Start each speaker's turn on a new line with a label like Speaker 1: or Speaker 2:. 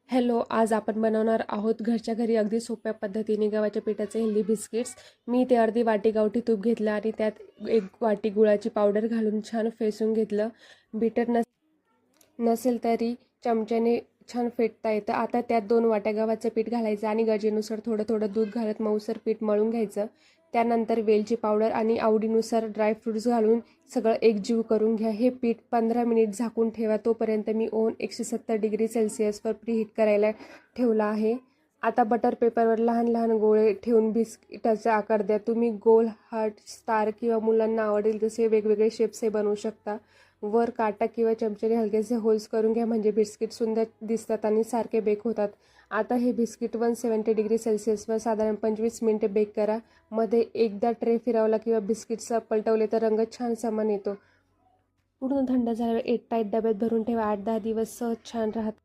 Speaker 1: Hello, आज आपण बनवणार आहोत घरच्या घरी अगदी सोप्या पद्धतीने गव्हाच्या पिठाचे हेल्दी बिस्किट्स. मी ते अर्धी वाटी गावठी तूप घेतलं आणि त्यात एक वाटी गुळाची पावडर घालून छान फेसून घेतलं. बीटर नसेल तरी चमच्याने छान फेटता येतं. आता त्यात 2 वाट्या गव्हाचं पीठ घालायचं आणि गरजेनुसार थोडं थोडं दूध घालत मऊसर पीठ मळून घ्यायचं. त्यानंतर वेलची पावडर आणि आवडीनुसार ड्रायफ्रूट्स घालून सगळं एकजीव करून घ्या. हे पीठ 15 मिनिट झाकून ठेवा. तोपर्यंत मी ओव्हन 170 डिग्री सेल्सिअसवर प्रीहीट करायला ठेवला आहे. आता बटर पेपरवर लहान लहान गोळे ठेवून बिस्किटाचा आकार द्या. तुम्ही गोल, हार्ट, स्टार किंवा मुलांना आवडेल तसे वेगवेगळे शेप्स हे बनवू शकता. वर काटा किंवा चमच्याने हलकेसे होल्स करून घ्या म्हणजे बिस्किट सुंदर दिसतात आणि सारखे बेक होतात. आता हे बिस्किट 170 डिग्री सेल्सिअसवर साधारण 25 मिनिटे बेक करा. मध्ये एकदा ट्रे फिरवला किंवा बिस्किट्स पलटवले तर रंग छान समान येतो. पूर्ण थंड झाल्यावर एअरटाईट डब्यात भरून ठेवा. 8-10 दिवस सहज छान राहतात.